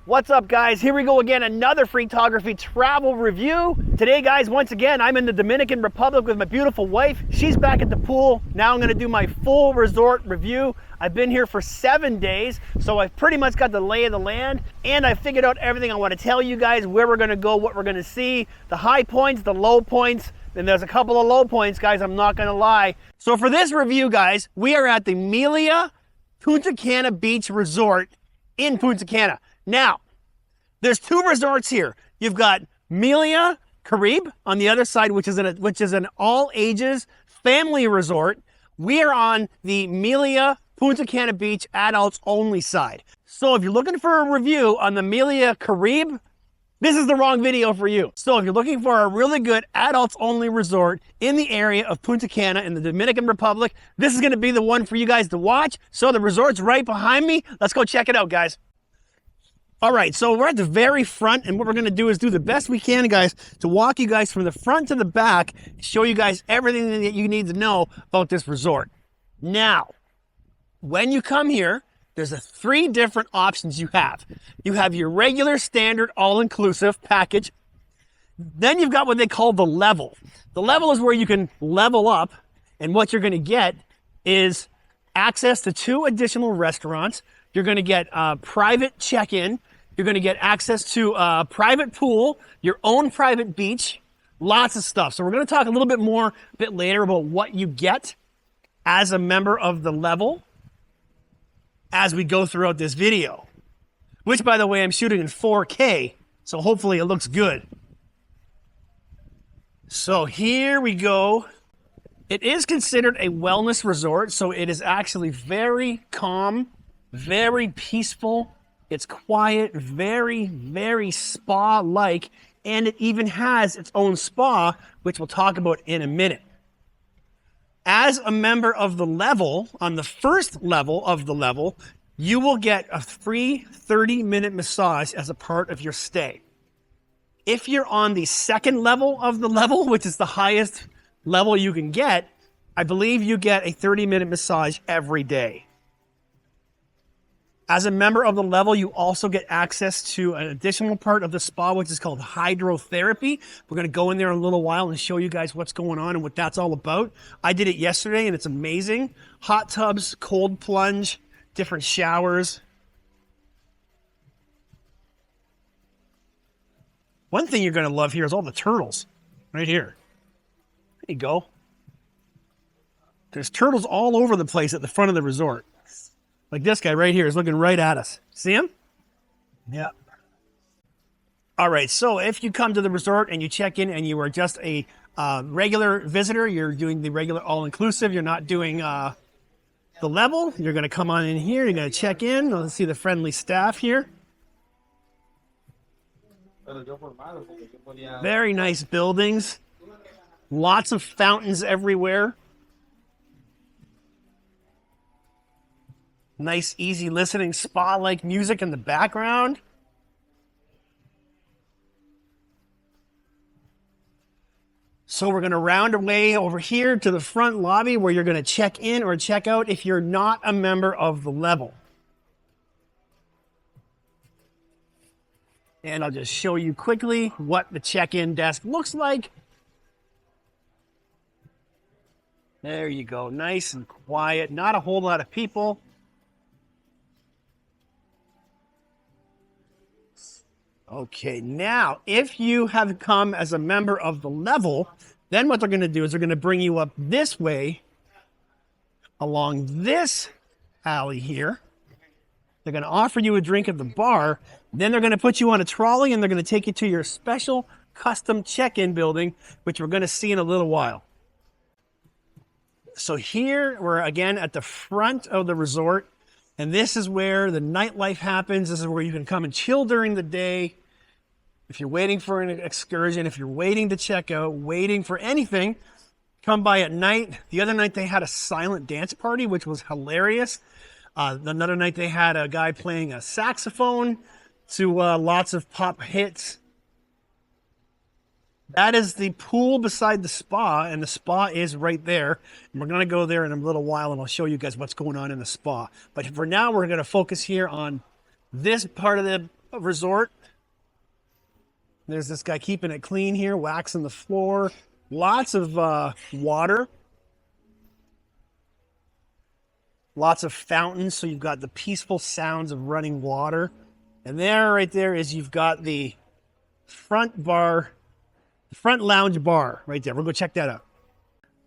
What's up, guys? Here we go again, another photography travel review. Today, guys, once again, I'm in the Dominican Republic with my beautiful wife. She's back at the pool. Now I'm gonna do my full resort review. I've been here for 7 days, so I've pretty much got the lay of the land, and I figured out everything I want to tell you guys, where we're gonna go, what we're gonna see, the high points, the low points, and there's a couple of low points, guys, I'm not gonna lie. So for this review, guys, we are at the Melia Punta Cana Beach Resort in Punta Cana. Now, there's two resorts here. You've got Melia Caribe on the other side, which is an all ages family resort. We are on the Melia Punta Cana Beach adults only side. So if you're looking for a review on the Melia Caribe, this is the wrong video for you. So if you're looking for a really good adults only resort in the area of Punta Cana in the Dominican Republic, this is gonna be the one for you guys to watch. So the resort's right behind me. Let's go check it out, guys. All right, so we're at the very front, and what we're gonna do is do the best we can, guys, to walk you guys from the front to the back, show you guys everything that you need to know about this resort. Now, when you come here, there's 3 different options you have. You have your regular standard all-inclusive package. Then you've got what they call the level. The level is where you can level up, and what you're gonna get is access to 2 additional restaurants. You're gonna get private check-in. You're gonna get access to a private pool, your own private beach, lots of stuff. So we're gonna talk a little bit more a bit later about what you get as a member of the level as we go throughout this video, which, by the way, I'm shooting in 4K, so hopefully it looks good. So here we go. It is considered a wellness resort, so it is actually very calm, very peaceful. It's quiet, very, very spa-like, and it even has its own spa, which we'll talk about in a minute. As a member of the level, on the first level of the level, you will get a free 30-minute massage as a part of your stay. If you're on the second level of the level, which is the highest level you can get, I believe you get a 30-minute massage every day. As a member of the level, you also get access to an additional part of the spa, which is called hydrotherapy. We're gonna go in there in a little while and show you guys what's going on and what that's all about. I did it yesterday and it's amazing. Hot tubs, cold plunge, different showers. One thing you're gonna love here is all the turtles, right here. There you go. There's turtles all over the place at the front of the resort. Like this guy right here is looking right at us. See him? Yeah. All right, so if you come to the resort and you check in and you are just a regular visitor, you're doing the regular all-inclusive, you're not doing the level, you're gonna come on in here, you're gonna check in. Let's see the friendly staff here. Very nice buildings. Lots of fountains everywhere. Nice, easy listening, spa-like music in the background. So we're gonna round our way over here to the front lobby where you're gonna check in or check out if you're not a member of the level. And I'll just show you quickly what the check-in desk looks like. There you go, nice and quiet, not a whole lot of people. Okay, now, if you have come as a member of the level, then what they're gonna do is they're gonna bring you up this way, along this alley here. They're gonna offer you a drink at the bar, then they're gonna put you on a trolley and they're gonna take you to your special custom check-in building, which we're gonna see in a little while. So here, we're again at the front of the resort, and this is where the nightlife happens. This is where you can come and chill during the day. If you're waiting for an excursion, if you're waiting to check out, waiting for anything, come by at night. The other night they had a silent dance party, which was hilarious. Another night they had a guy playing a saxophone to lots of pop hits. That is the pool beside the spa, and the spa is right there. And we're going to go there in a little while, and I'll show you guys what's going on in the spa. But for now, we're going to focus here on this part of the resort. There's this guy keeping it clean here, waxing the floor. Lots of water. Lots of fountains, so you've got the peaceful sounds of running water. And there, right there, is you've got the front bar, the front lounge bar right there. We'll go check that out.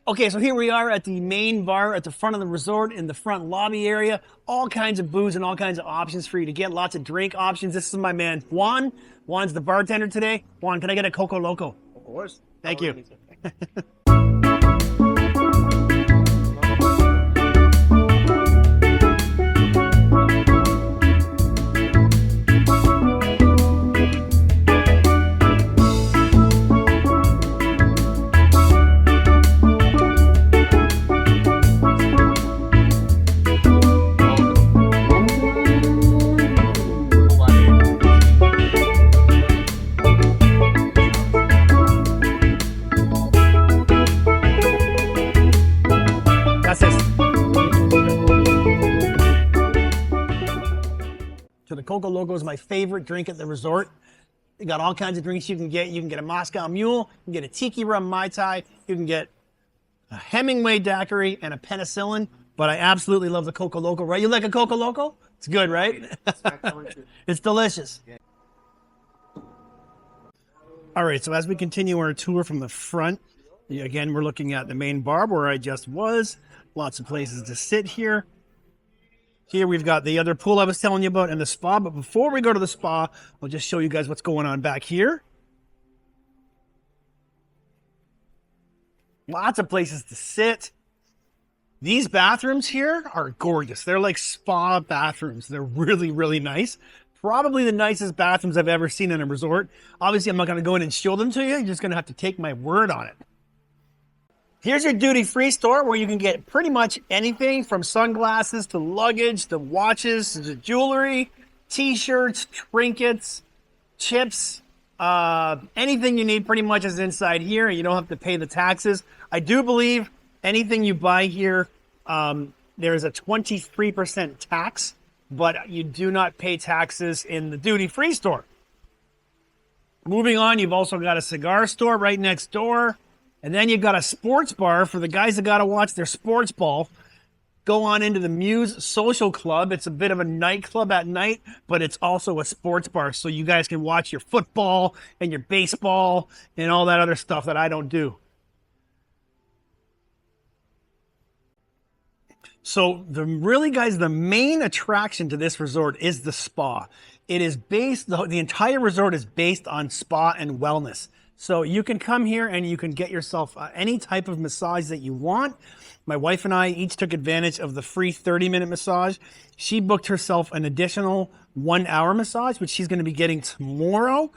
Okay, so here we are at the main bar at the front of the resort in the front lobby area. All kinds of booze and all kinds of options for you to get. Lots of drink options. This is my man, Juan. Juan's the bartender today. Juan, can I get a Coco Loco? Of course. Thank you. So the Coco Loco is my favorite drink at the resort. You got all kinds of drinks you can get. You can get a Moscow Mule, you can get a Tiki Rum Mai Tai, you can get a Hemingway Daiquiri and a penicillin, but I absolutely love the Coco Loco, right? You like a Coco Loco? It's good, right? It's delicious. All right, so as we continue our tour from the front, again, we're looking at the main bar where I just was. Lots of places to sit here. Here we've got the other pool I was telling you about and the spa. But before we go to the spa, I'll just show you guys what's going on back here. Lots of places to sit. These bathrooms here are gorgeous. They're like spa bathrooms. They're really, really nice. Probably the nicest bathrooms I've ever seen in a resort. Obviously, I'm not going to go in and show them to you. You're just going to have to take my word on it. Here's your duty-free store where you can get pretty much anything from sunglasses to luggage to watches to jewelry, t-shirts, trinkets, chips, anything you need pretty much is inside here. You don't have to pay the taxes. I do believe anything you buy here, there's a 23% tax, but you do not pay taxes in the duty-free store. Moving on, you've also got a cigar store right next door. And then you've got a sports bar for the guys that got to watch their sports ball. Go on into the Muse Social Club. It's a bit of a nightclub at night, but it's also a sports bar. So you guys can watch your football and your baseball and all that other stuff that I don't do. So the main attraction to this resort is the spa. It is based, the entire resort is based on spa and wellness. So you can come here and you can get yourself any type of massage that you want. My wife and I each took advantage of the free 30-minute massage. She booked herself an additional 1-hour massage, which she's going to be getting tomorrow.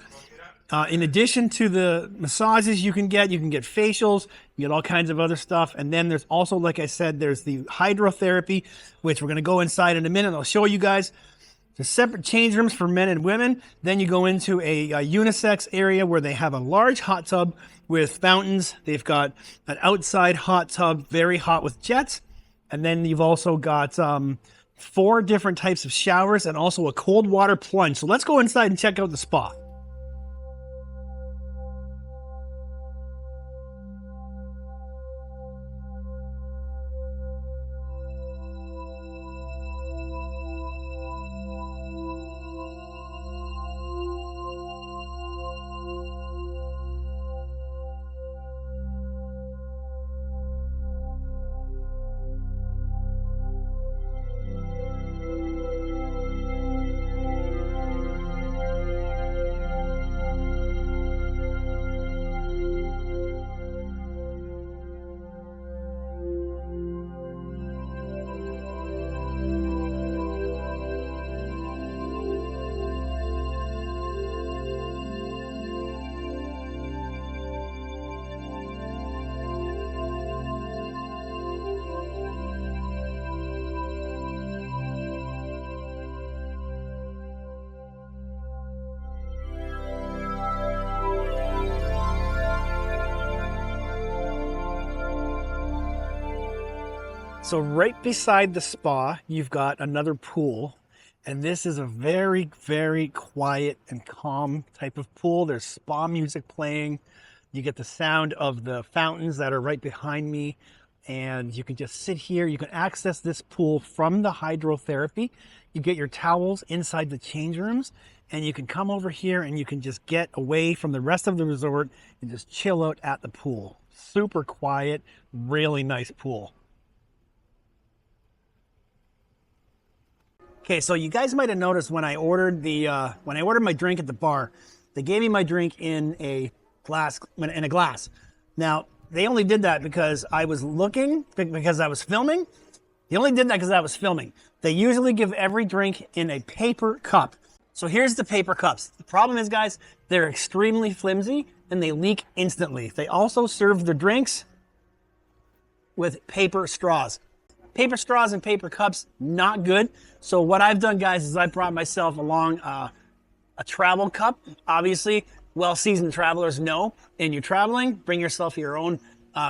In addition to the massages you can get facials, you get all kinds of other stuff. And then there's also, like I said, there's the hydrotherapy, which we're going to go inside in a minute. I'll show you guys. There's separate change rooms for men and women. Then you go into a unisex area where they have a large hot tub with fountains. They've got an outside hot tub, very hot with jets. And then you've also got 4 different types of showers and also a cold water plunge. So let's go inside and check out the spa. So right beside the spa, you've got another pool. And this is a very, very quiet and calm type of pool. There's spa music playing. You get the sound of the fountains that are right behind me. And you can just sit here. You can access this pool from the hydrotherapy. You get your towels inside the change rooms. And you can come over here and you can just get away from the rest of the resort and just chill out at the pool. Super quiet, really nice pool. Okay, so you guys might have noticed when I ordered my drink at the bar, they gave me my drink in a glass. Now, they only did that because I was filming. They only did that because I was filming. They usually give every drink in a paper cup. So here's the paper cups. The problem is, guys, they're extremely flimsy and they leak instantly. They also serve the drinks with paper straws. Paper straws and paper cups, not good. So what I've done, guys, is I brought myself along a travel cup. Obviously, well-seasoned travelers know, and you're traveling, bring yourself your own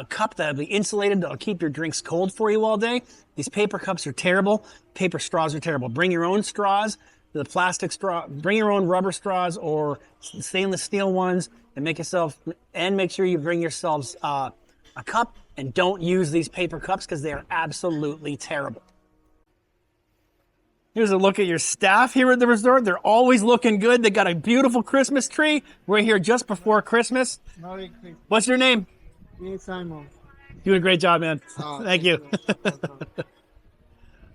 cup that'll be insulated, that'll keep your drinks cold for you all day. These paper cups are terrible. Paper straws are terrible. Bring your own straws, the plastic straw, bring your own rubber straws or stainless steel ones, and make sure you bring yourselves a cup, and don't use these paper cups because they are absolutely terrible. Here's a look at your staff here at the resort. They're always looking good. They got a beautiful Christmas tree. We're here just before Christmas. What's your name? Me, Simon. Doing a great job, man. Thank you.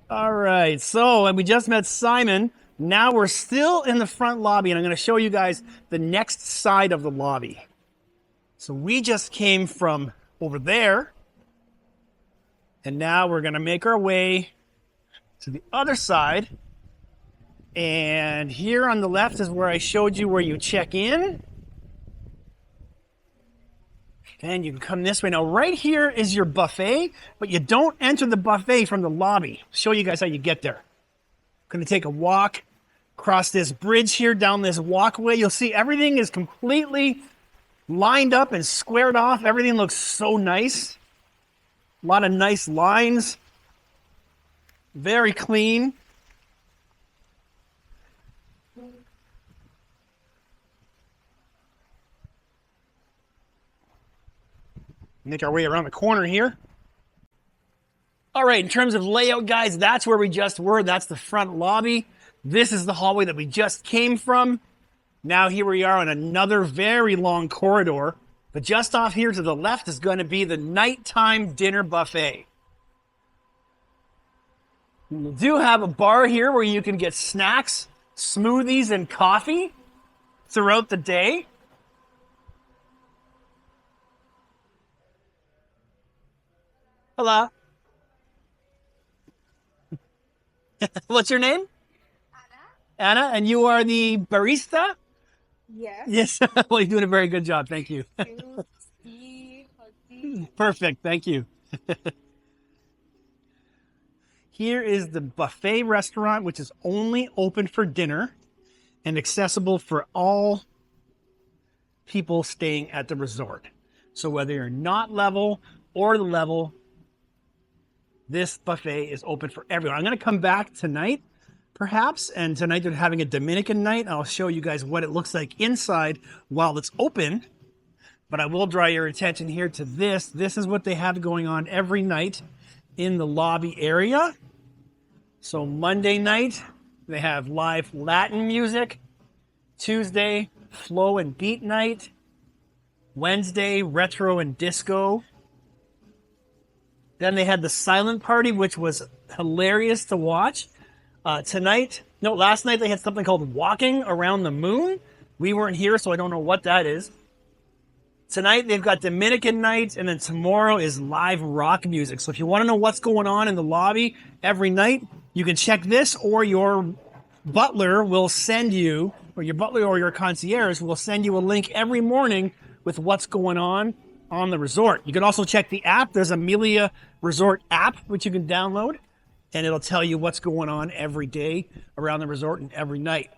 All right, so we just met Simon. Now we're still in the front lobby, and I'm going to show you guys the next side of the lobby. So we just came from over there, and now we're going to make our way to the other side. And here on the left is where I showed you where you check in. And you can come this way. Now, right here is your buffet, but you don't enter the buffet from the lobby. I'll show you guys how you get there. I'm going to take a walk across this bridge here, down this walkway. You'll see everything is completely lined up and squared off. Everything looks so nice. A lot of nice lines. Very clean. Make our way around the corner here. All right, in terms of layout, guys, that's where we just were. That's the front lobby. This is the hallway that we just came from. Now here we are on another very long corridor. But just off here to the left is going to be the nighttime dinner buffet. We do have a bar here where you can get snacks, smoothies, and coffee throughout the day. Hello. What's your name? Anna. Anna, and you are the barista? Yes. Yes. Well, you're doing a very good job. Thank you. Perfect. Thank you. Here is the buffet restaurant, which is only open for dinner and accessible for all people staying at the resort. So whether you're not level or level, this buffet is open for everyone. I'm going to come back tonight, perhaps, and tonight they're having a Dominican night. I'll show you guys what it looks like inside while it's open. But I will draw your attention here to this. This is what they have going on every night in the lobby area. So Monday night, they have live Latin music. Tuesday, flow and beat night. Wednesday, retro and disco. Then they had the silent party, which was hilarious to watch. Last night they had something called Walking Around the Moon. We weren't here, so I don't know what that is. Tonight they've got Dominican night, and then tomorrow is live rock music. So if you want to know what's going on in the lobby every night, you can check this, or your butler will send you, or your butler or your concierge will send you a link every morning with what's going on the resort. You can also check the app. There's a Melia Resort app, which you can download, and it'll tell you what's going on every day around the resort and every night.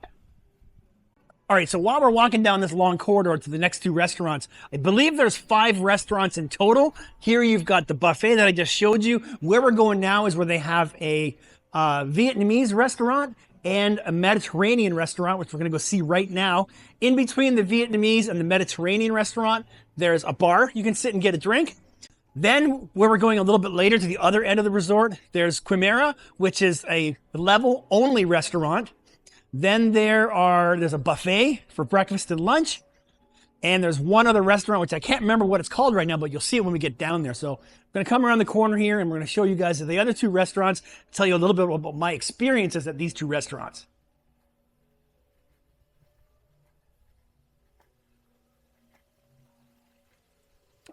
All right, so while we're walking down this long corridor to the next two restaurants, I believe there's 5 restaurants in total. Here you've got the buffet that I just showed you. Where we're going now is where they have a Vietnamese restaurant and a Mediterranean restaurant, which we're gonna go see right now. In between the Vietnamese and the Mediterranean restaurant, there's a bar. You can sit and get a drink. Then, where we're going a little bit later to the other end of the resort, there's Quimera, which is a level-only restaurant. Then there's a buffet for breakfast and lunch. And there's one other restaurant, which I can't remember what it's called right now, but you'll see it when we get down there. So I'm going to come around the corner here and we're going to show you guys the other two restaurants, tell you a little bit about my experiences at these two restaurants.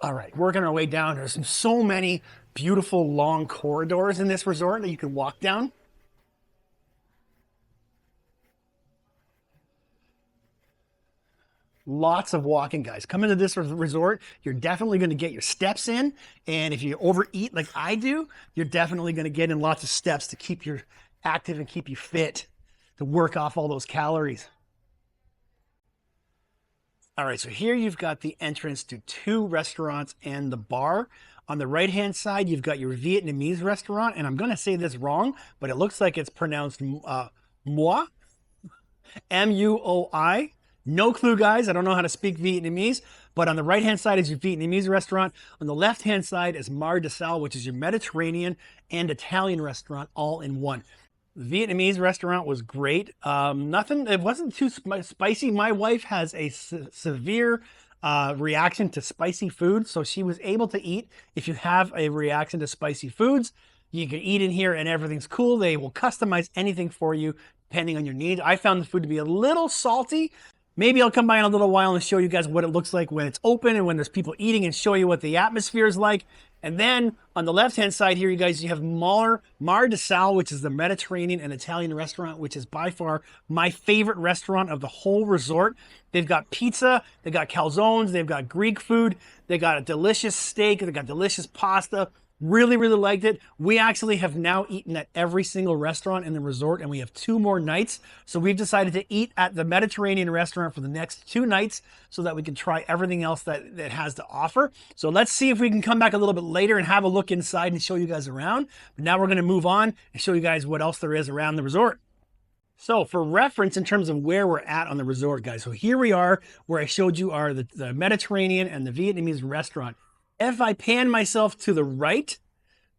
All right, working our way down. There's so many beautiful long corridors in this resort that you can walk down. Lots of walking, guys. Come into this resort, you're definitely going to get your steps in. And if you overeat like I do, you're definitely going to get in lots of steps to keep you active and keep you fit, to work off all those calories. All right, so here you've got the entrance to two restaurants and the bar. On the right-hand side, you've got your Vietnamese restaurant, and I'm going to say this wrong, but it looks like it's pronounced moi, M-U-O-I. No clue, guys. I don't know how to speak Vietnamese, but on the right-hand side is your Vietnamese restaurant. On the left-hand side is Mar de Sal, which is your Mediterranean and Italian restaurant all in one. The Vietnamese restaurant was great. It wasn't too spicy. My wife has a severe reaction to spicy food, so she was able to eat. If you have a reaction to spicy foods, you can eat in here and everything's cool. They will customize anything for you depending on your needs. I found the food to be a little salty. Maybe I'll come by in a little while and show you guys what it looks like when it's open and when there's people eating, and show you what the atmosphere is like. And then on the left-hand side here, you guys, you have Mar de Sal, which is the Mediterranean and Italian restaurant, which is by far my favorite restaurant of the whole resort. They've got pizza, they've got calzones, they've got Greek food, they got a delicious steak, they've got delicious pasta. Really, really liked it. We actually have now eaten at every single restaurant in the resort, and we have 2 more nights. So we've decided to eat at the Mediterranean restaurant for the next 2 nights so that we can try everything else that it has to offer. So let's see if we can come back a little bit later and have a look inside and show you guys around. But now we're going to move on and show you guys what else there is around the resort. So for reference in terms of where we're at on the resort, guys, so here we are where I showed you are the Mediterranean and the Vietnamese restaurant. If I pan myself to the right,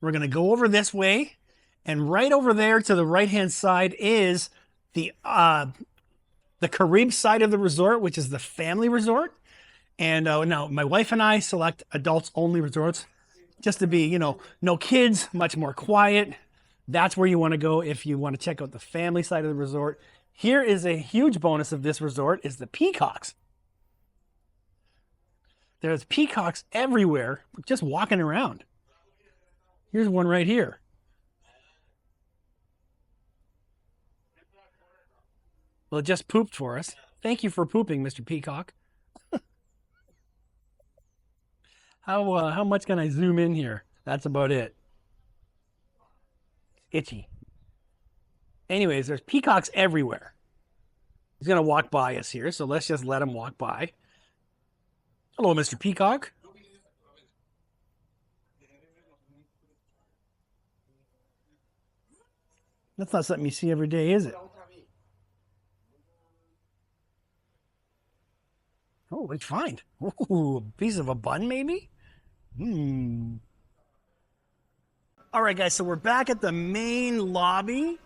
we're going to go over this way, and right over there to the right-hand side is the Carib side of the resort, which is the family resort. And now my wife and I select adults-only resorts just to be, no kids, much more quiet. That's where you want to go if you want to check out the family side of the resort. Here is a huge bonus of this resort is the peacocks. There's peacocks everywhere, just walking around. Here's one right here. Well, it just pooped for us. Thank you for pooping, Mr. Peacock. How much can I zoom in here? That's about it. Itchy. Anyways, there's peacocks everywhere. He's going to walk by us here, so let's just let him walk by. Hello, Mr. Peacock. That's not something you see every day, is it? Oh, what'd you find? Ooh, a piece of a bun, maybe? All right, guys, so we're back at the main lobby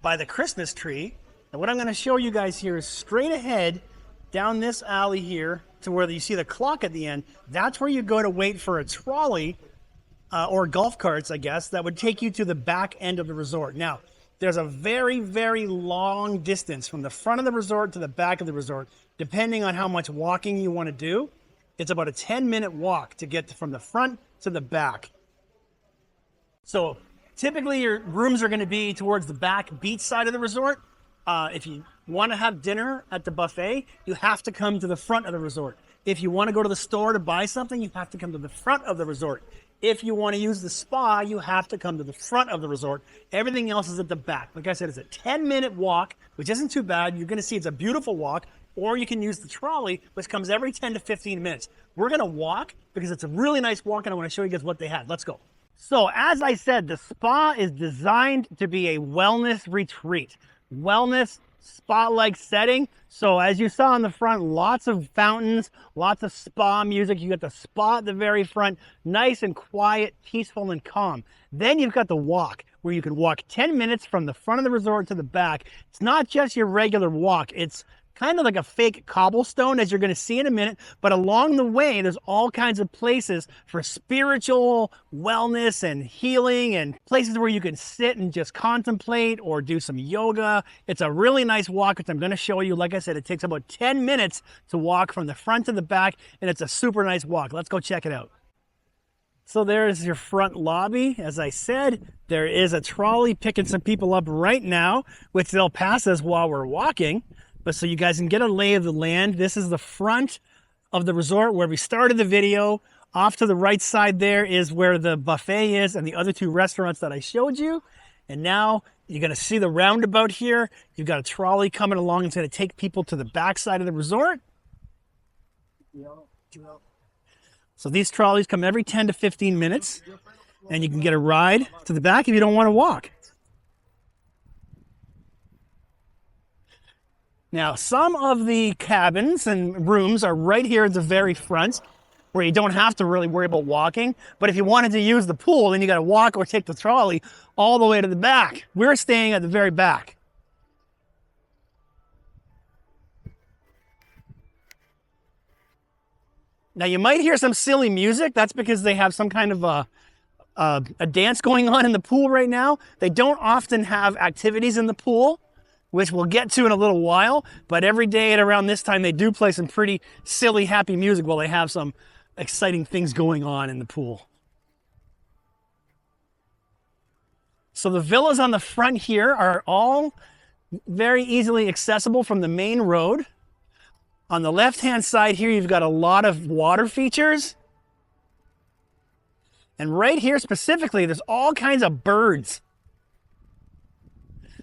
by the Christmas tree. And what I'm going to show you guys here is straight ahead down this alley here to where you see the clock at the end. That's where you go to wait for a trolley or golf carts, I guess, that would take you to the back end of the resort. Now, there's a very, very long distance from the front of the resort to the back of the resort, depending on how much walking you want to do. It's about a 10-minute walk to get from the front to the back. So typically your rooms are going to be towards the back beach side of the resort. If you want to have dinner at the buffet, you have to come to the front of the resort. If you want to go to the store to buy something, you have to come to the front of the resort. If you want to use the spa, you have to come to the front of the resort. Everything else is at the back. Like I said, it's a 10-minute walk, which isn't too bad. You're going to see it's a beautiful walk, or you can use the trolley, which comes every 10 to 15 minutes. We're going to walk because it's a really nice walk, and I want to show you guys what they had. Let's go. So as I said, the spa is designed to be a wellness retreat, wellness spa-like setting. So as you saw in the front, lots of fountains, lots of spa music. You got the spa at the very front, nice and quiet, peaceful and calm. Then you've got the walk, where you can walk 10 minutes from the front of the resort to the back. It's not just your regular walk. It's kind of like a fake cobblestone, as you're going to see in a minute, but along the way there's all kinds of places for spiritual wellness and healing, and places where you can sit and just contemplate or do some yoga. It's a really nice walk, which I'm going to show you. Like I said, it takes about 10 minutes to walk from the front to the back, and it's a super nice walk. Let's go check it out. So there's your front lobby. As I said, there is a trolley picking some people up right now, which they'll pass us while we're walking. But so you guys can get a lay of the land, this is the front of the resort where we started the video. Off to the right side there is where the buffet is and the other two restaurants that I showed you. And now you're going to see the roundabout here. You've got a trolley coming along. It's going to take people to the back side of the resort. So these trolleys come every 10 to 15 minutes. And you can get a ride to the back if you don't want to walk. Now, some of the cabins and rooms are right here at the very front, where you don't have to really worry about walking. But if you wanted to use the pool, then you got to walk or take the trolley all the way to the back. We're staying at the very back. Now, you might hear some silly music. That's because they have some kind of a dance going on in the pool right now. They don't often have activities in the pool, which we'll get to in a little while, but every day at around this time, they do play some pretty silly, happy music while they have some exciting things going on in the pool. So the villas on the front here are all very easily accessible from the main road. On the left-hand side here, you've got a lot of water features. And right here specifically, there's all kinds of birds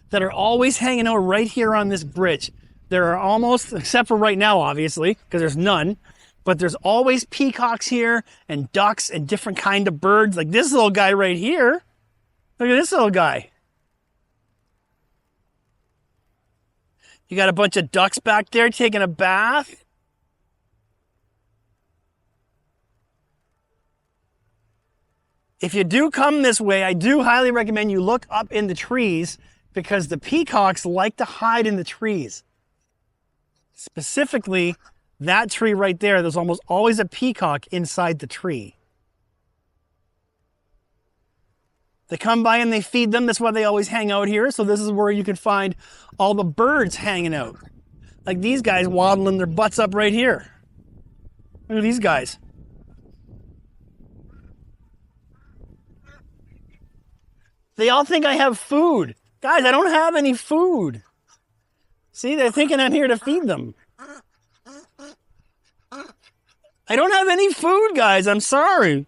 that are always hanging out right here on this bridge. There are almost, except for right now, obviously, because there's none, but there's always peacocks here and ducks and different kind of birds, like this little guy right here. Look at this little guy. You got a bunch of ducks back there taking a bath. If you do come this way, I do highly recommend you look up in the trees, because the peacocks like to hide in the trees. Specifically, that tree right there, there's almost always a peacock inside the tree. They come by and they feed them. That's why they always hang out here. So this is where you can find all the birds hanging out. Like these guys waddling their butts up right here. Look at these guys. They all think I have food. Guys, I don't have any food. See, they're thinking I'm here to feed them. I don't have any food, guys. I'm sorry.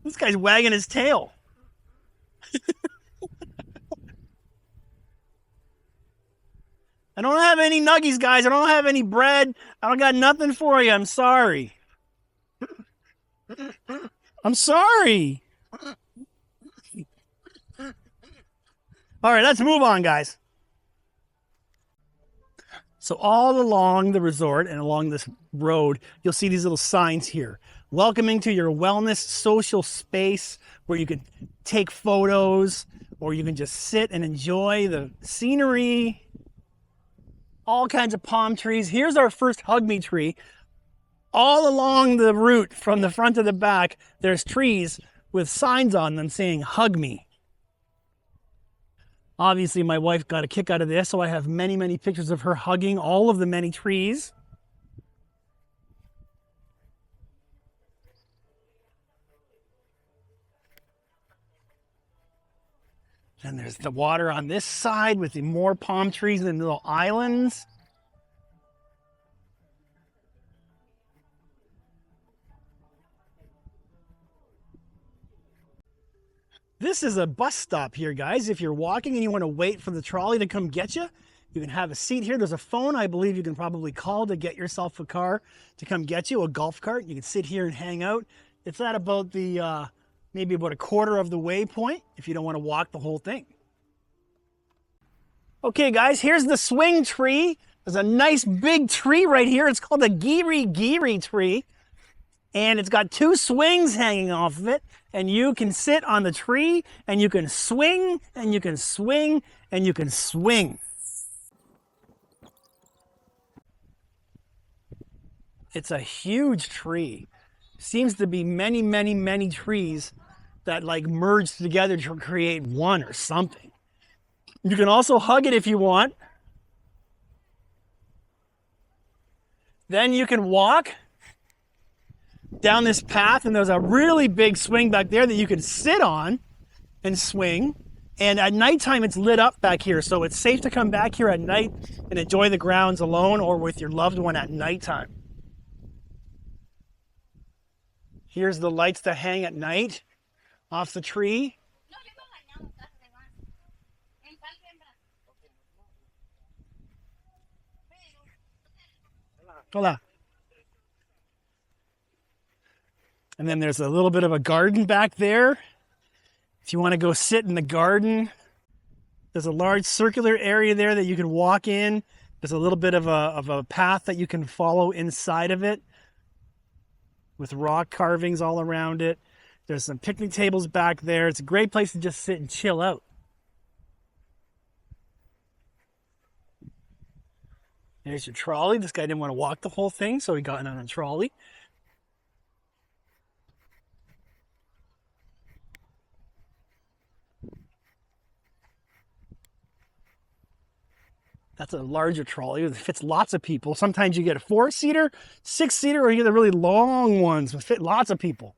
This guy's wagging his tail. I don't have any nuggies, guys. I don't have any bread. I don't got nothing for you. I'm sorry. I'm sorry. All right, let's move on, guys. So all along the resort and along this road, you'll see these little signs here. Welcoming to your wellness social space, where you can take photos or you can just sit and enjoy the scenery. All kinds of palm trees. Here's our first hug me tree. All along the route from the front to the back, there's trees with signs on them saying hug me. Obviously, my wife got a kick out of this, so I have many, many pictures of her hugging all of the many trees. And there's the water on this side with the more palm trees and little islands. This is a bus stop here, guys. If you're walking and you want to wait for the trolley to come get you, you can have a seat here. There's a phone I believe you can probably call to get yourself a car to come get you, a golf cart. You can sit here and hang out It's at about the, maybe about a quarter of the way point if you don't want to walk the whole thing. Okay guys, here's the swing tree. There's a nice big tree right here. It's called a giri tree. And it's got 2 swings hanging off of it. And you can sit on the tree and you can swing and you can swing and you can swing. It's a huge tree. Seems to be many, many, many trees that like merge together to create one or something. You can also hug it if you want. Then you can walk down this path, and there's a really big swing back there that you can sit on and swing. And at nighttime, it's lit up back here, so it's safe to come back here at night and enjoy the grounds alone or with your loved one at nighttime. Here's the lights that hang at night off the tree. Hola. And then there's a little bit of a garden back there. If you want to go sit in the garden, there's a large circular area there that you can walk in. There's a little bit of a path that you can follow inside of it with rock carvings all around it. There's some picnic tables back there. It's a great place to just sit and chill out. There's your trolley. This guy didn't want to walk the whole thing, so he got on a trolley. That's a larger trolley. It fits lots of people. Sometimes you get a 4-seater, 6-seater, or you get the really long ones that fit lots of people.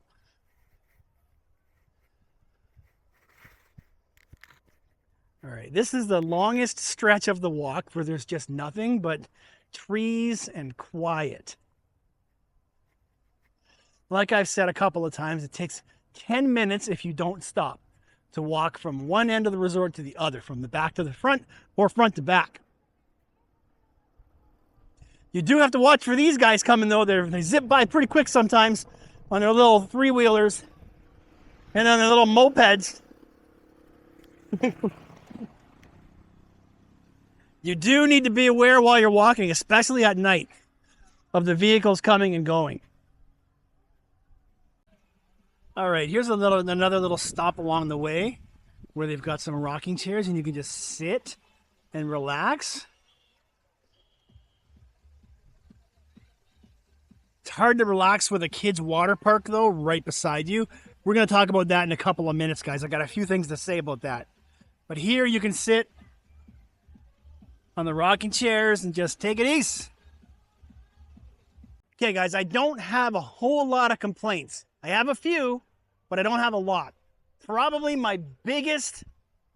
All right, this is the longest stretch of the walk where there's just nothing but trees and quiet. Like I've said a couple of times, it takes 10 minutes if you don't stop to walk from one end of the resort to the other, from the back to the front or front to back. You do have to watch for these guys coming though. They zip by pretty quick sometimes on their little 3-wheelers and on their little mopeds. You do need to be aware while you're walking, especially at night, of the vehicles coming and going. All right, here's another little stop along the way where they've got some rocking chairs and you can just sit and relax. It's hard to relax with a kids' water park, though, right beside you. We're going to talk about that in a couple of minutes, guys. I got a few things to say about that. But here you can sit on the rocking chairs and just take it easy. Okay, guys, I don't have a whole lot of complaints. I have a few, but I don't have a lot. Probably my biggest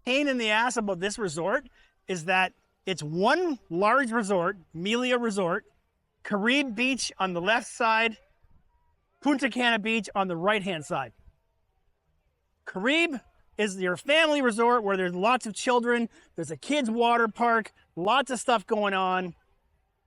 pain in the ass about this resort is that it's one large resort, Melia Resort, Caribe Beach on the left side, Punta Cana Beach on the right-hand side. Caribe is your family resort where there's lots of children, there's a kids' water park, lots of stuff going on.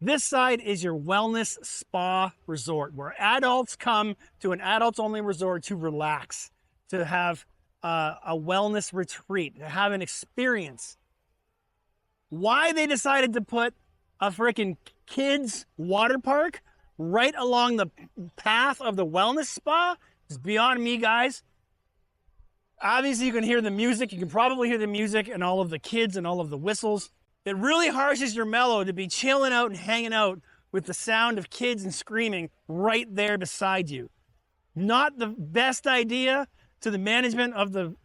This side is your wellness spa resort where adults come to an adults-only resort to relax, to have a wellness retreat, to have an experience. Why they decided to put a freaking kids water park right along the path of the wellness spa is beyond me, guys. Obviously, you can hear the music. You can probably hear the music and all of the kids and all of the whistles. It really harshes your mellow to be chilling out and hanging out with the sound of kids and screaming right there beside you. Not the best idea to the management of the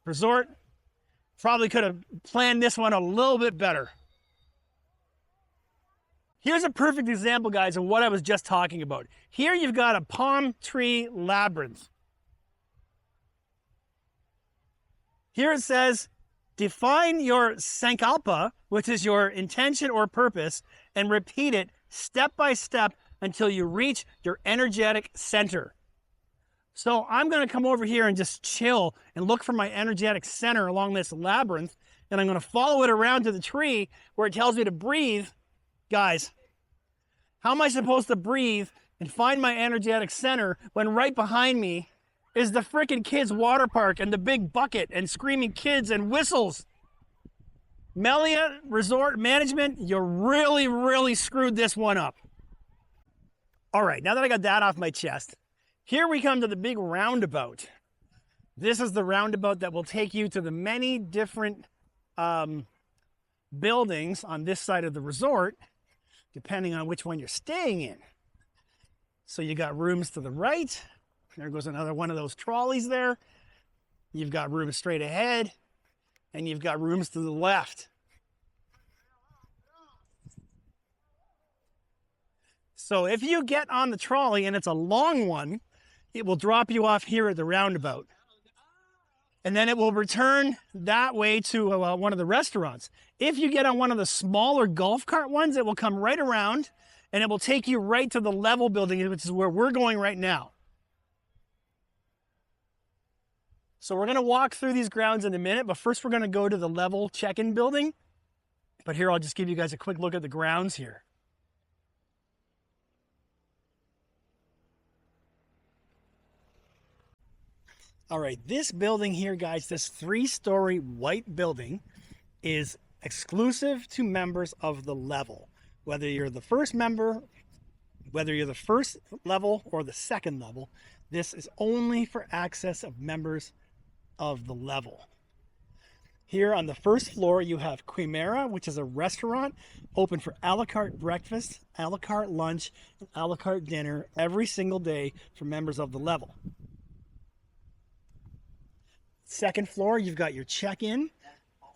resort. Probably could have planned this one a little bit better. Here's a perfect example, guys, of what I was just talking about. Here you've got a palm tree labyrinth. Here it says, define your sankalpa, which is your intention or purpose, and repeat it step by step until you reach your energetic center. So I'm going to come over here and just chill and look for my energetic center along this labyrinth, and I'm going to follow it around to the tree where it tells me to breathe. Guys, how am I supposed to breathe and find my energetic center when right behind me is the frickin' kids water park and the big bucket and screaming kids and whistles. Melia Resort Management, you really, really screwed this one up. All right, now that I got that off my chest, here we come to the big roundabout. This is the roundabout that will take you to the many different buildings on this side of the resort, depending on which one you're staying in. So you got rooms to the right. There goes another one of those trolleys there. You've got rooms straight ahead, and you've got rooms to the left. So if you get on the trolley and it's a long one, it will drop you off here at the roundabout. And then it will return that way to one of the restaurants. If you get on one of the smaller golf cart ones, it will come right around and it will take you right to the level building, which is where we're going right now. So we're gonna walk through these grounds in a minute, but first we're gonna go to the level check-in building. But here, I'll just give you guys a quick look at the grounds here. All right, this building here, guys, this 3-story white building is exclusive to members of the level. Whether you're the first member, whether you're the first level or the second level, this is only for access of members of the level. Here on the first floor, you have Quimera, which is a restaurant open for a la carte breakfast, a la carte lunch, and a la carte dinner every single day for members of the level. Second floor, you've got your check-in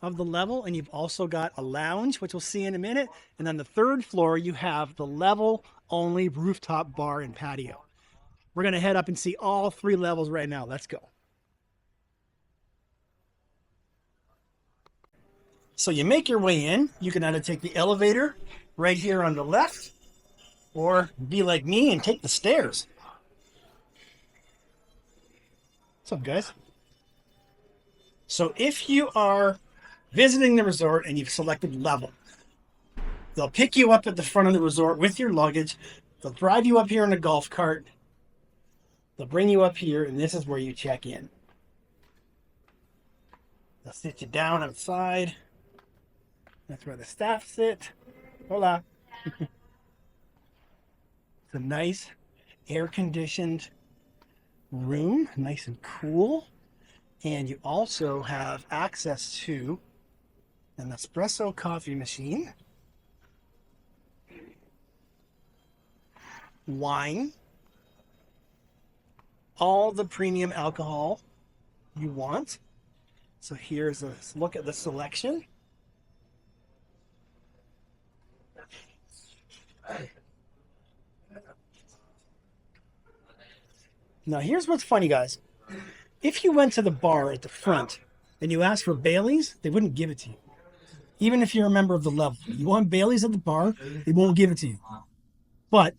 of the level, and you've also got a lounge, which we'll see in a minute. And on the third floor, you have the level-only rooftop bar and patio. We're going to head up and see all 3 levels right now. Let's go. So you make your way in. You can either take the elevator right here on the left, or be like me and take the stairs. What's up, guys? So if you are visiting the resort and you've selected level, they'll pick you up at the front of the resort with your luggage. They'll drive you up here in a golf cart. They'll bring you up here, and this is where you check in. They'll sit you down outside. That's where the staff sit. Hola. It's a nice air-conditioned room, nice and cool. And you also have access to an espresso coffee machine, wine, all the premium alcohol you want. So here's a look at the selection. Now here's what's funny, guys. If you went to the bar at the front and you asked for Bailey's, they wouldn't give it to you. Even if you're a member of the level. You want Bailey's at the bar, they won't give it to you. But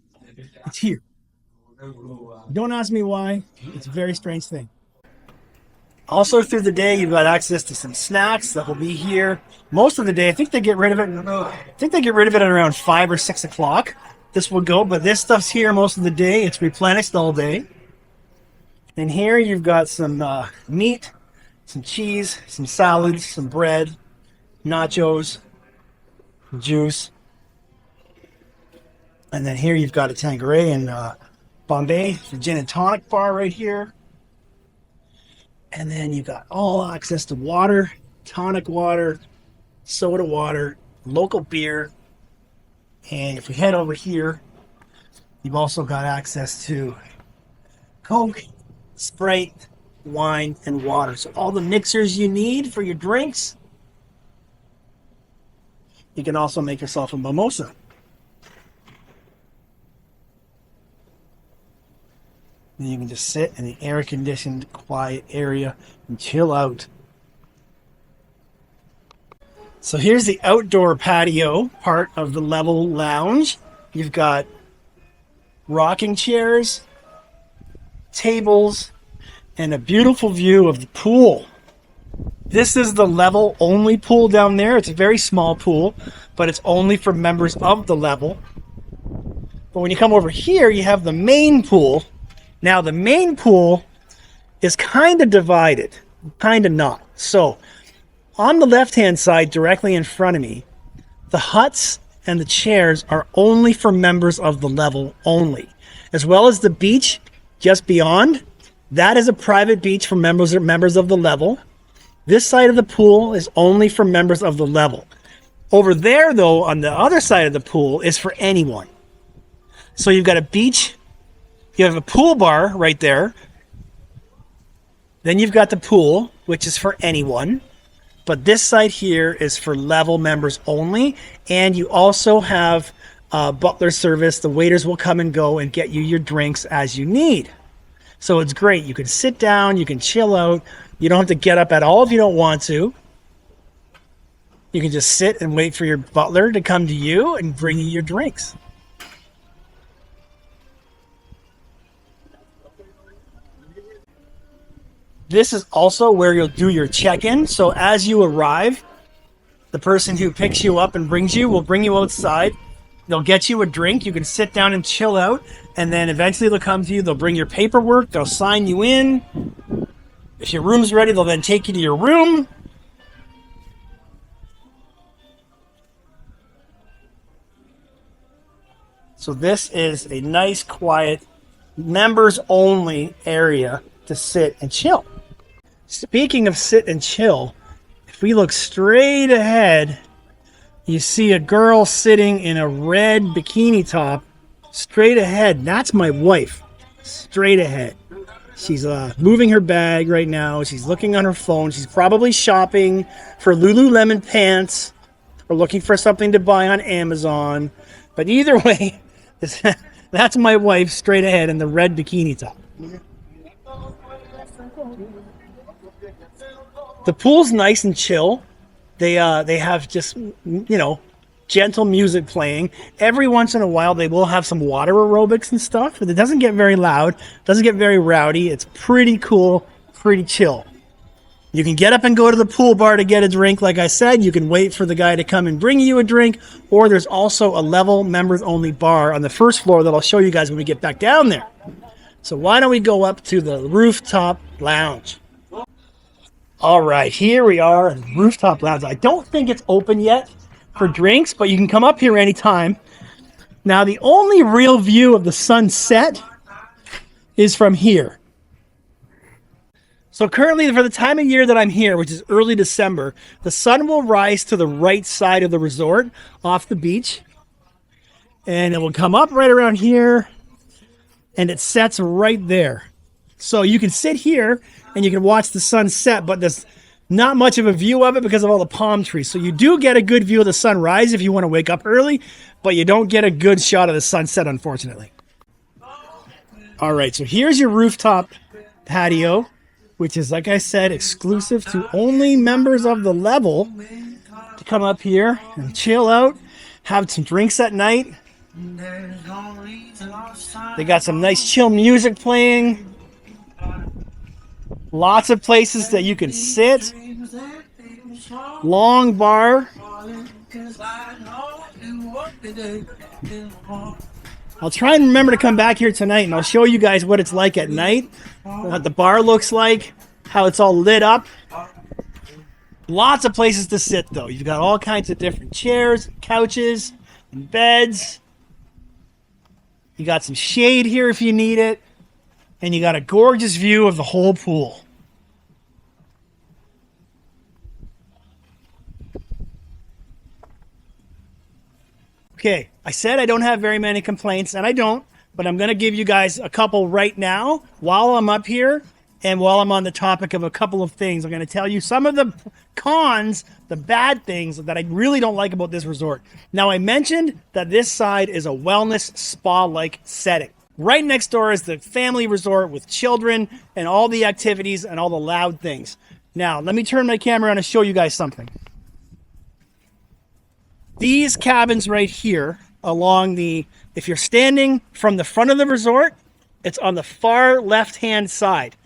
it's here. Don't ask me why. It's a very strange thing. Also through the day, you've got access to some snacks that will be here. Most of the day, I think they get rid of it. At around 5 or 6 o'clock. This will go, but this stuff's here most of the day. It's replenished all day. And here you've got some meat, some cheese, some salads, some bread, nachos, juice. And then here you've got a Tanqueray and Bombay, the gin and tonic bar right here. And then you've got all access to water, tonic water, soda water, local beer. And if we head over here, you've also got access to Coke, Sprite, wine, and water. So all the mixers you need for your drinks. You can also make yourself a mimosa. And you can just sit in the air-conditioned, quiet area and chill out. So here's the outdoor patio part of the level lounge. You've got rocking chairs, tables, and a beautiful view of the pool. This is the level only pool down there. It's a very small pool, but it's only for members of the level. But when you come over here, you have the main pool. Now the main pool is kind of divided, kind of not. So on the left-hand side, directly in front of me, the huts and the chairs are only for members of the level only, as well as the beach just beyond. That is a private beach for members of the level. This side of the pool is only for members of the level. Over there, though, on the other side of the pool is for anyone. So you've got a beach, you have a pool bar right there. Then you've got the pool, which is for anyone. But this side here is for level members only. And you also have butler service. The waiters will come and go and get you your drinks as you need. So it's great. You can sit down, you can chill out. You don't have to get up at all if you don't want to. You can just sit and wait for your butler to come to you and bring you your drinks. This is also where you'll do your check-in. So as you arrive, the person who picks you up and brings you will bring you outside. They'll get you a drink. You can sit down and chill out. And then eventually they'll come to you. They'll bring your paperwork. They'll sign you in. If your room's ready, they'll then take you to your room. So this is a nice, quiet, members-only area to sit and chill. Speaking of sit and chill, if we look straight ahead, you see a girl sitting in a red bikini top straight ahead. That's my wife. Straight ahead. She's moving her bag right now. She's looking on her phone. She's probably shopping for Lululemon pants or looking for something to buy on Amazon. But either way, that's my wife straight ahead in the red bikini top. The pool's nice and chill. They have just, gentle music playing. Every once in a while, they will have some water aerobics and stuff, but it doesn't get very loud, doesn't get very rowdy. It's pretty cool, pretty chill. You can get up and go to the pool bar to get a drink. Like I said, you can wait for the guy to come and bring you a drink, or there's also a level members-only bar on the first floor that I'll show you guys when we get back down there. So why don't we go up to the rooftop lounge? All right, here we are in the rooftop lounge. I don't think it's open yet for drinks, but you can come up here anytime. Now, the only real view of the sunset is from here. So currently, for the time of year that I'm here, which is early December, the sun will rise to the right side of the resort off the beach. And it will come up right around here, and it sets right there. So you can sit here and you can watch the sun set, but there's not much of a view of it because of all the palm trees. So you do get a good view of the sunrise if you want to wake up early, but you don't get a good shot of the sunset, unfortunately. All right, so here's your rooftop patio, which is, like I said, exclusive to only members of the level to come up here and chill out, have some drinks at night. They got some nice chill music playing. Lots of places that you can sit. Long bar. I'll try and remember to come back here tonight and I'll show you guys what it's like at night, what the bar looks like, how it's all lit up. Lots of places to sit though. You've got all kinds of different chairs, couches, and beds. You got some shade here if you need it. And you got a gorgeous view of the whole pool. Okay, I said I don't have very many complaints, and I don't, but I'm going to give you guys a couple right now while I'm up here and while I'm on the topic of a couple of things. I'm going to tell you some of the cons, the bad things that I really don't like about this resort. Now, I mentioned that this side is a wellness spa-like setting. Right next door is the family resort with children and all the activities and all the loud things. Now, let me turn my camera on and show you guys something. These cabins right here along if you're standing from the front of the resort, it's on the far left-hand side.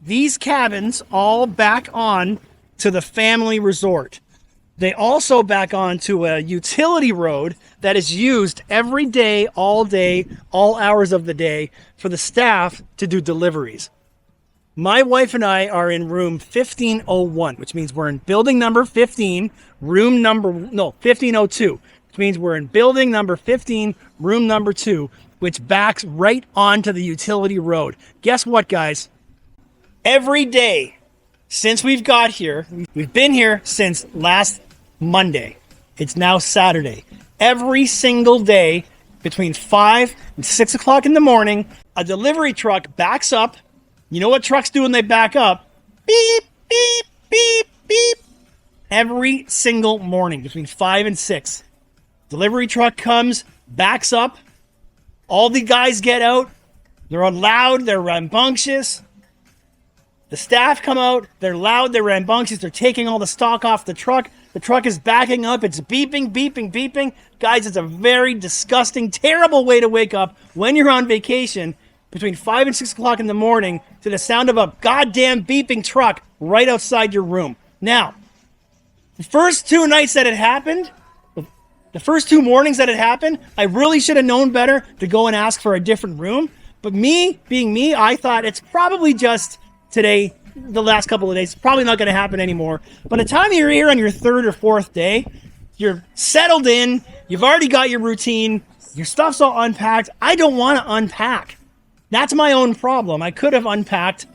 These cabins all back on to the family resort. They also back onto a utility road that is used every day, all hours of the day for the staff to do deliveries. My wife and I are in room 1501, which means we're in building number 15, 1502, which means we're in building number 15, room number 2, which backs right onto the utility road. Guess what, guys? Every day since we've got here, we've been here since last Monday. It's now Saturday. Every single day between 5 and 6 o'clock in the morning, a delivery truck backs up. You know what trucks do when they back up? Beep, beep, beep, beep. Every single morning between 5 and 6. Delivery truck comes, backs up. All the guys get out. They're loud, they're rambunctious. The staff come out, they're loud, they're rambunctious. They're taking all the stock off the truck. The truck is backing up. It's beeping, beeping, beeping. Guys, it's a very disgusting, terrible way to wake up when you're on vacation between 5 and 6 o'clock in the morning to the sound of a goddamn beeping truck right outside your room. Now, the first 2 nights that it happened, the first 2 mornings that it happened, I really should have known better to go and ask for a different room. But me, being me, I thought it's probably just today, the last couple of days. It's probably not going to happen anymore. By the time you're here on your 3rd or 4th day, you're settled in, you've already got your routine, your stuff's all unpacked. I don't want to unpack. That's my own problem. I could have unpacked.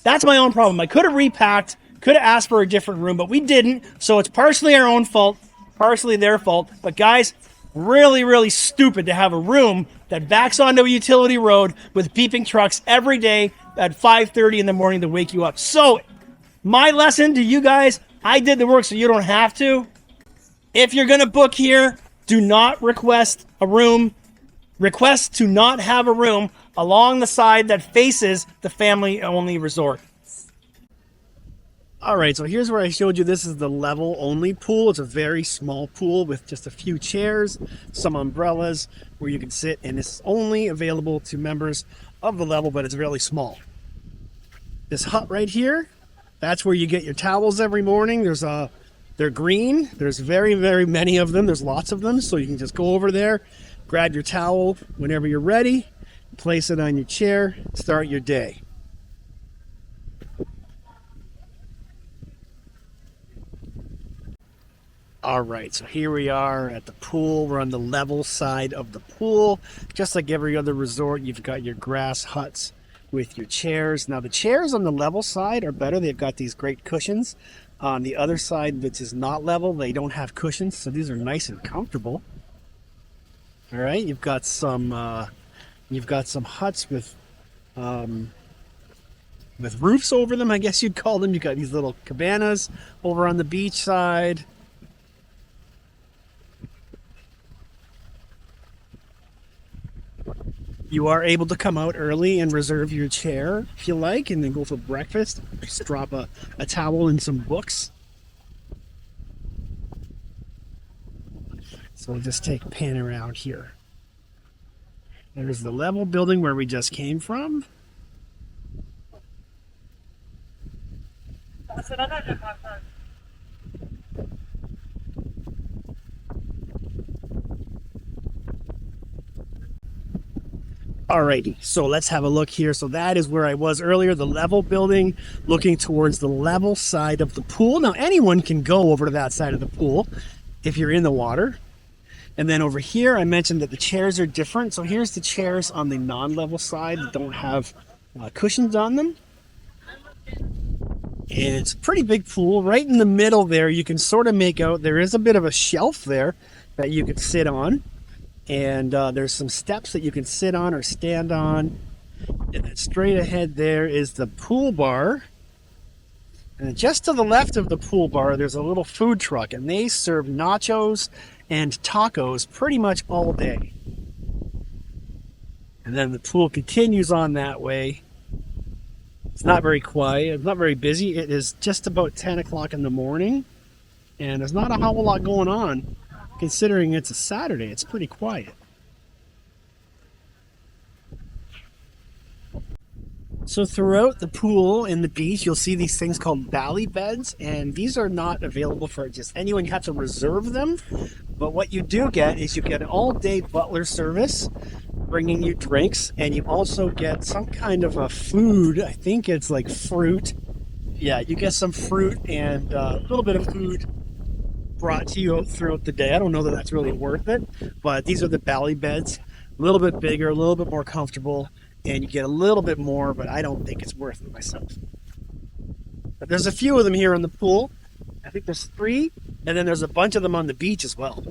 That's my own problem. I could have repacked, could have asked for a different room, but we didn't. So it's partially our own fault, partially their fault. But guys, really, really stupid to have a room that backs onto a utility road with beeping trucks every day at 5:30 in the morning to wake you up. So my lesson to you guys, I did the work so you don't have to. If you're going to book here, do not request a room. Request to not have a room along the side that faces the family-only resort. All right, so here's where I showed you this is the level-only pool. It's a very small pool with just a few chairs, some umbrellas where you can sit, and it's only available to members of the level, but it's really small. This hut right here, that's where you get your towels every morning. They're green. There's very, very many of them. There's lots of them, so you can just go over there, grab your towel whenever you're ready, place it on your chair, start your day. All right, so here we are at the pool. We're on the level side of the pool. Just like every other resort, you've got your grass huts with your chairs. Now, the chairs on the level side are better. They've got these great cushions. On the other side, which is not level, they don't have cushions, so these are nice and comfortable. All right, you've got some huts with roofs over them, I guess you'd call them. You've got these little cabanas over on the beach side. You are able to come out early and reserve your chair if you like, and then go for breakfast. Just drop a towel and some books. So we'll just take a pan around here. There's the level building where we just came from. Alrighty, so let's have a look here. So that is where I was earlier, the level building, looking towards the level side of the pool. Now, anyone can go over to that side of the pool if you're in the water. And then over here, I mentioned that the chairs are different. So here's the chairs on the non-level side that don't have cushions on them. And it's a pretty big pool. Right in the middle there, you can sort of make out there is a bit of a shelf there that you could sit on. And there's some steps that you can sit on or stand on. And then straight ahead there is the pool bar. And just to the left of the pool bar, there's a little food truck. And they serve nachos and tacos pretty much all day. And then the pool continues on that way. It's not very quiet. It's not very busy. It is just about 10 o'clock in the morning. And there's not a whole lot going on. Considering it's a Saturday, it's pretty quiet. So throughout the pool and the beach, you'll see these things called valley beds, and these are not available for just anyone. You have to reserve them. But what you do get is you get an all-day butler service bringing you drinks, and you also get some kind of a food. I think it's like fruit. Yeah, you get some fruit and a little bit of food brought to you throughout the day. I don't know that that's really worth it, but these are the valley beds. A little bit bigger, a little bit more comfortable, and you get a little bit more, but I don't think it's worth it myself. But there's a few of them here in the pool. I think there's 3, and then there's a bunch of them on the beach as well.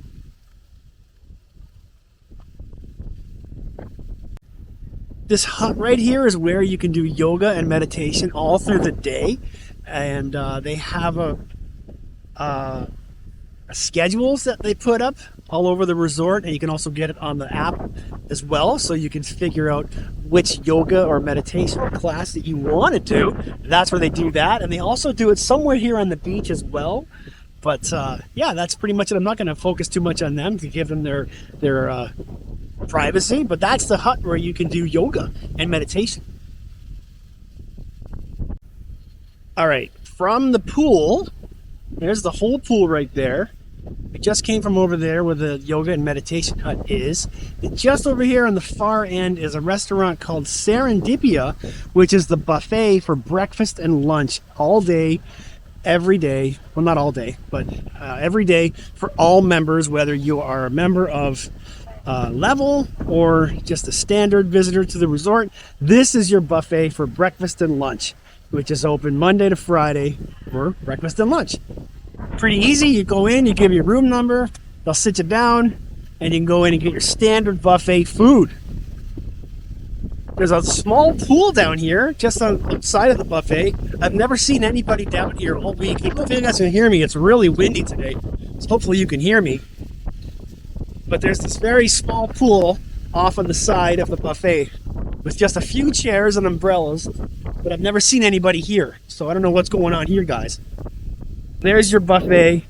This hut right here is where you can do yoga and meditation all through the day, and they have schedules that they put up all over the resort, and you can also get it on the app as well, so you can figure out which yoga or meditation class that you want to do. That's where they do that, and they also do it somewhere here on the beach as well. But yeah, that's pretty much it. I'm not going to focus too much on them to give them their privacy, but that's the hut where you can do yoga and meditation. All right, from the pool, there's the whole pool right there. I just came from over there where the yoga and meditation hut is. And just over here on the far end is a restaurant called Serendipia, which is the buffet for breakfast and lunch all day, every day. Well, not all day, but every day for all members, whether you are a member of level or just a standard visitor to the resort. This is your buffet for breakfast and lunch, which is open Monday to Friday for breakfast and lunch. Pretty easy. You go in, you give your room number, they'll sit you down, and you can go in and get your standard buffet food. There's a small pool down here just on the side of the buffet. I've never seen anybody down here all week. Even if you guys can hear me, it's really windy today, so hopefully you can hear me. But there's this very small pool off on the side of the buffet with just a few chairs and umbrellas, but I've never seen anybody here, so I don't know what's going on here, guys. There's your buffet.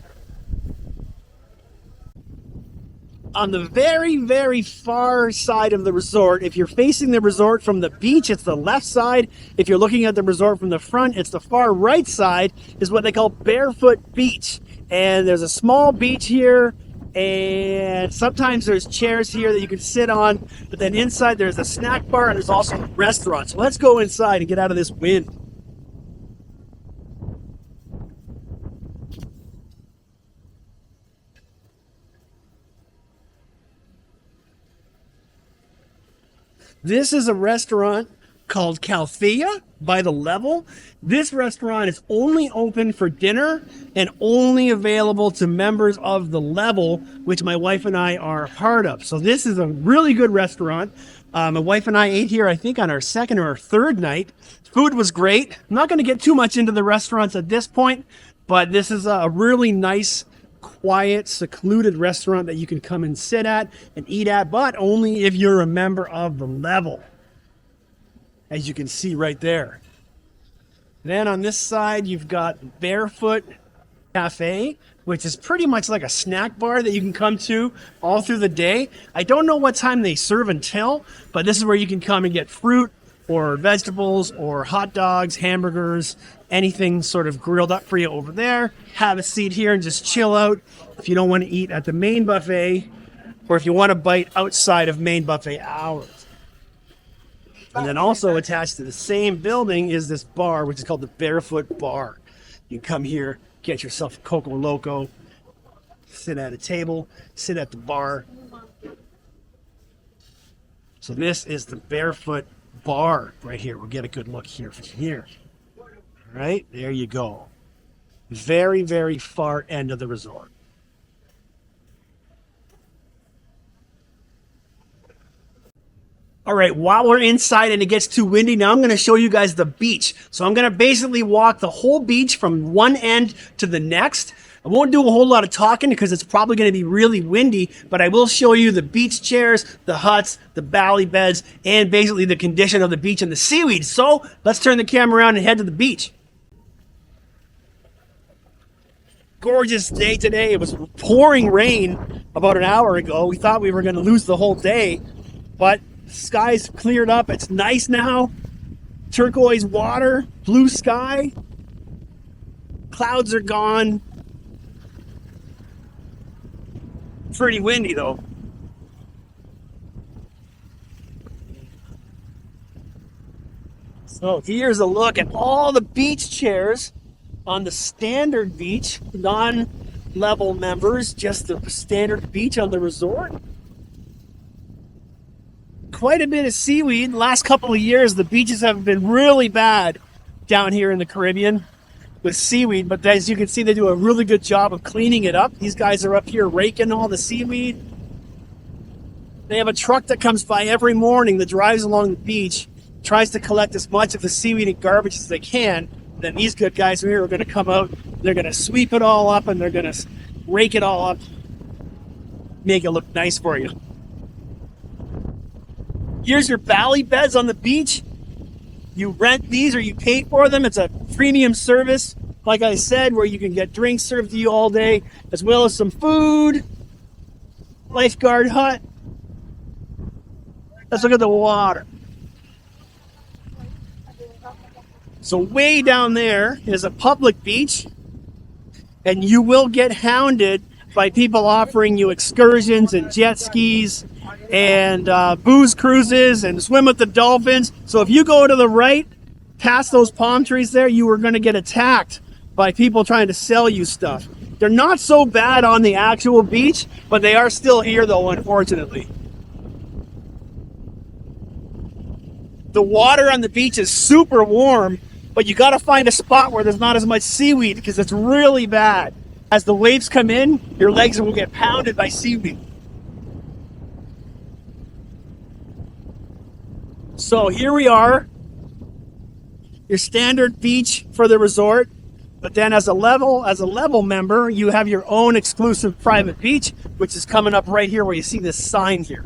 On the very, very far side of the resort, if you're facing the resort from the beach, it's the left side. If you're looking at the resort from the front, it's the far right side, is what they call Barefoot Beach. And there's a small beach here, and sometimes there's chairs here that you can sit on, but then inside there's a snack bar and there's also a restaurant. So let's go inside and get out of this wind. This is a restaurant called Calthea by the Level. This restaurant is only open for dinner and only available to members of the Level, which my wife and I are a part of. So this is a really good restaurant. My wife and I ate here, I think, on our second or our third night. Food was great. I'm not going to get too much into the restaurants at this point, but this is a really nice, quiet, secluded restaurant that you can come and sit at and eat at, but only if you're a member of the Level, as you can see right there. Then on this side, you've got Barefoot Cafe, which is pretty much like a snack bar that you can come to all through the day. I don't know what time they serve until, but this is where you can come and get fruit or vegetables or hot dogs, hamburgers, anything sort of grilled up for you over there. Have a seat here and just chill out if you don't want to eat at the main buffet, or if you want to bite outside of main buffet hours. And then also attached to the same building is this bar, which is called the Barefoot Bar. You can come here, get yourself a Coco Loco, sit at a table, sit at the bar. So this is the Barefoot Bar right here. We'll get a good look here from here. All right, there you go. Very, very far end of the resort. All right, while we're inside and it gets too windy, now I'm going to show you guys the beach. So I'm going to basically walk the whole beach from one end to the next. I won't do a whole lot of talking because it's probably going to be really windy, but I will show you the beach chairs, the huts, the valley beds, and basically the condition of the beach and the seaweed. So let's turn the camera around and head to the beach. Gorgeous day today. It was pouring rain about an hour ago. We thought we were going to lose the whole day, but the skies cleared up. It's nice now. turquoise water, blue sky. Clouds are gone. Pretty windy though. So here's a look at all the beach chairs on the standard beach, non-level members, just the standard beach on the resort. Quite a bit of seaweed. The last couple of years, the beaches have been really bad down here in the Caribbean with seaweed, but as you can see, they do a really good job of cleaning it up. These guys are up here raking all the seaweed. They have a truck that comes by every morning that drives along the beach, tries to collect as much of the seaweed and garbage as they can. Then these good guys here are going to come out, they're going to sweep it all up, and they're going to rake it all up, make it look nice for you. Here's your valley beds on the beach. You rent these or you pay for them. It's a premium service, like I said, where you can get drinks served to you all day, as well as some food. Lifeguard hut. Let's look at the water. So way down there is a public beach, and you will get hounded by people offering you excursions and jet skis and booze cruises and swim with the dolphins. So if you go to the right, past those palm trees there, you are going to get attacked by people trying to sell you stuff. They're not so bad on the actual beach, but they are still here though, unfortunately. The water on the beach is super warm, but you got to find a spot where there's not as much seaweed because it's really bad. As the waves come in, your legs will get pounded by seaweed. So here we are, your standard beach for the resort, but then as a level member, you have your own exclusive private beach, which is coming up right here where you see this sign here.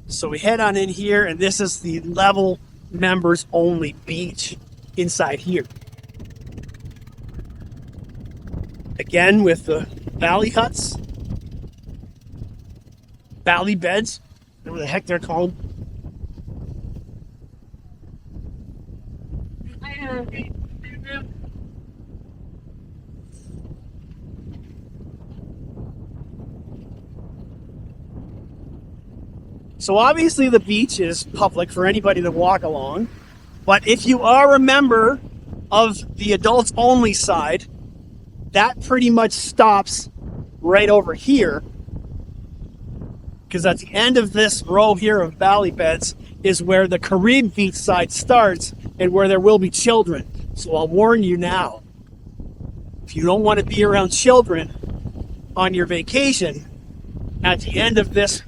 So we head on in here, and this is the level members only beach inside here. Again, with the valley huts, valley beds, whatever the heck they're called. So obviously the beach is public for anybody to walk along, but if you are a member of the adults only side, that pretty much stops right over here, because at the end of this row here of valley beds is where the Caribbean beach side starts and where there will be children. So I'll warn you now, if you don't want to be around children on your vacation, at the end of this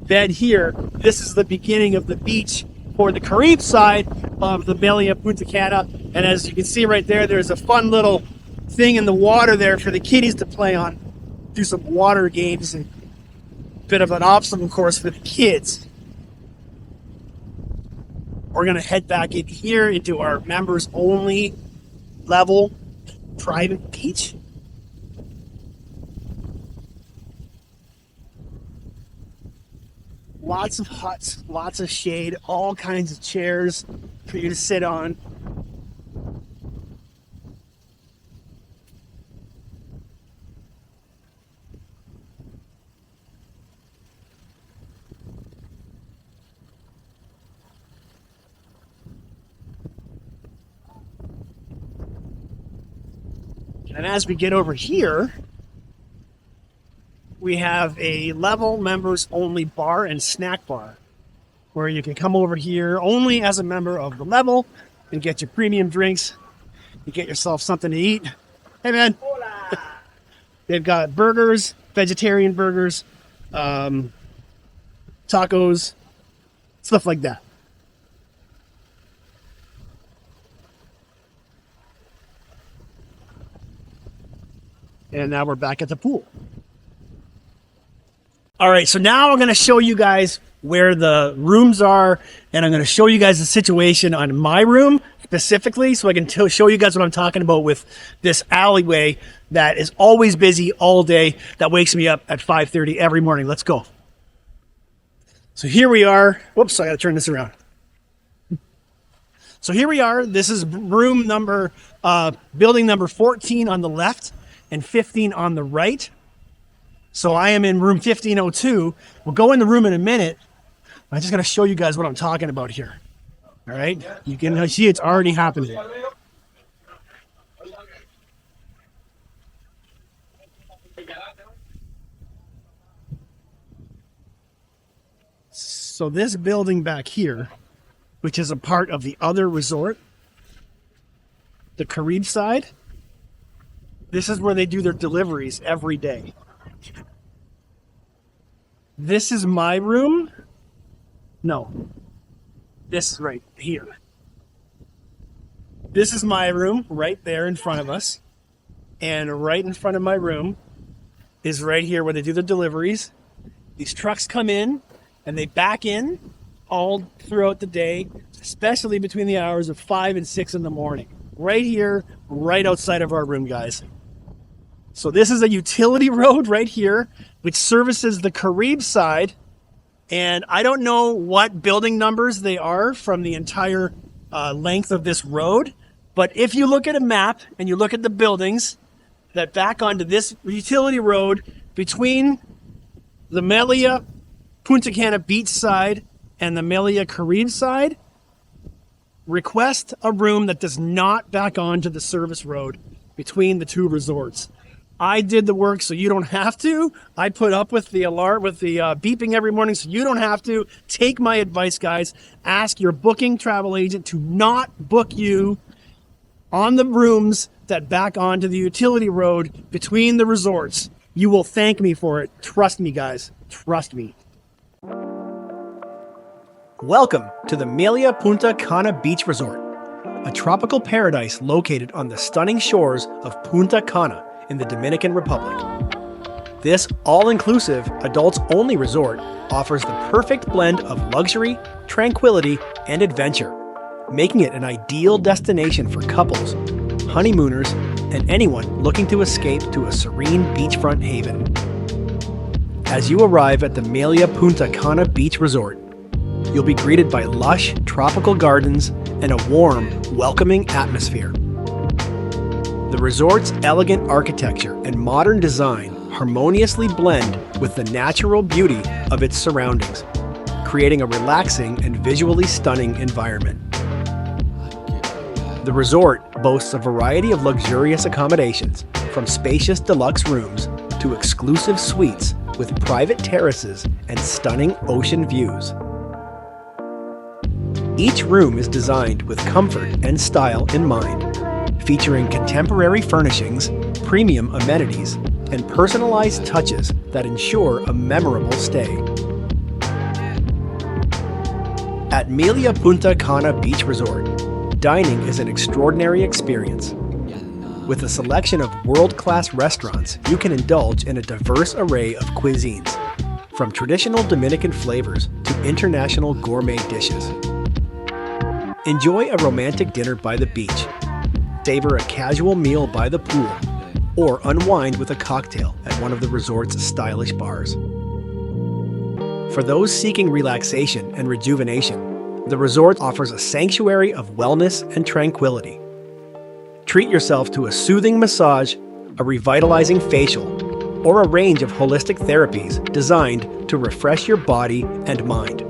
bed here, this is the beginning of the beach for the Caribbean side of the Melia Punta Cana. And as you can see right there, there's a fun little thing in the water there for the kiddies to play on, do some water games, and a bit of an obstacle course for the kids. We're going to head back in here into our members only level private beach. Lots of huts, lots of shade, all kinds of chairs for you to sit on. And as we get over here, we have a level members only bar and snack bar where you can come over here only as a member of the level and get your premium drinks and get yourself something to eat. Hey man. They've got burgers, vegetarian burgers, tacos, stuff like that. And now we're back at the pool. All right, so now I'm going to show you guys where the rooms are, and I'm going to show you guys the situation on my room specifically, so I can show you guys what I'm talking about with this alleyway that is always busy all day, that wakes me up at 5:30 every morning. Let's go. So here we are. Whoops, I gotta turn this around. So here we are. This is building number 14 on the left and 15 on the right. So I am in room 1502. We'll go in the room in a minute. I just gotta show you guys what I'm talking about here. All right, you can see it's already happening. So this building back here, which is a part of the other resort, the Carib side, this is where they do their deliveries every day. This is my room. No, this is right here. This is my room right there in front of us. And right in front of my room is right here where they do the deliveries. These trucks come in and they back in all throughout the day, especially between the hours of 5 and 6 in the morning. Right here, right outside of our room, guys. So this is a utility road right here, which services the Carib side. And I don't know what building numbers they are from the entire length of this road. But if you look at a map and you look at the buildings that back onto this utility road between the Melia Punta Cana beach side and the Melia Carib side, request a room that does not back onto the service road between the two resorts. I did the work so you don't have to. I put up with the alarm, with the beeping every morning so you don't have to. Take my advice, guys. Ask your booking travel agent to not book you on the rooms that back onto the utility road between the resorts. You will thank me for it. Trust me, guys. Trust me. Welcome to the Melia Punta Cana Beach Resort, a tropical paradise located on the stunning shores of Punta Cana in the Dominican Republic. This all-inclusive, adults-only resort offers the perfect blend of luxury, tranquility, and adventure, making it an ideal destination for couples, honeymooners, and anyone looking to escape to a serene beachfront haven. As you arrive at the Melia Punta Cana Beach Resort, you'll be greeted by lush tropical gardens and a warm, welcoming atmosphere. The resort's elegant architecture and modern design harmoniously blend with the natural beauty of its surroundings, creating a relaxing and visually stunning environment. The resort boasts a variety of luxurious accommodations, from spacious deluxe rooms to exclusive suites with private terraces and stunning ocean views. Each room is designed with comfort and style in mind, featuring contemporary furnishings, premium amenities, and personalized touches that ensure a memorable stay. At Melia Punta Cana Beach Resort, dining is an extraordinary experience. With a selection of world-class restaurants, you can indulge in a diverse array of cuisines, from traditional Dominican flavors to international gourmet dishes. Enjoy a romantic dinner by the beach, savor a casual meal by the pool, or unwind with a cocktail at one of the resort's stylish bars. For those seeking relaxation and rejuvenation, the resort offers a sanctuary of wellness and tranquility. Treat yourself to a soothing massage, a revitalizing facial, or a range of holistic therapies designed to refresh your body and mind.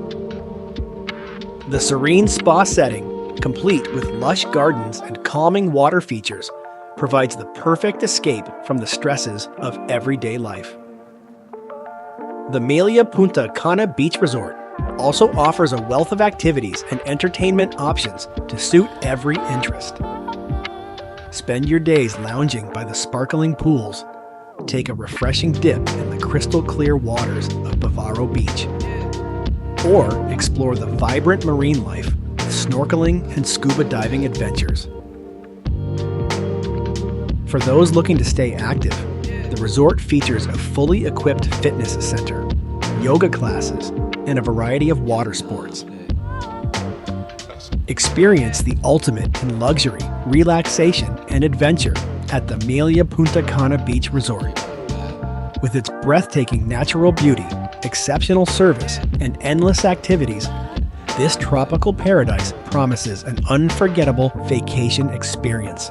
The serene spa setting, complete with lush gardens and calming water features, provides the perfect escape from the stresses of everyday life. The Melia Punta Cana Beach Resort also offers a wealth of activities and entertainment options to suit every interest. Spend your days lounging by the sparkling pools, take a refreshing dip in the crystal clear waters of Bavaro Beach, or explore the vibrant marine life with snorkeling and scuba diving adventures. For those looking to stay active, the resort features a fully equipped fitness center, yoga classes, and a variety of water sports. Experience the ultimate in luxury, relaxation, and adventure at the Melia Punta Cana Beach Resort. With its breathtaking natural beauty, exceptional service, and endless activities, this tropical paradise promises an unforgettable vacation experience.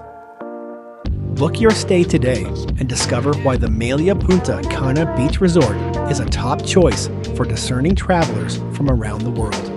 Book your stay today and discover why the Melia Punta Cana Beach Resort is a top choice for discerning travelers from around the world.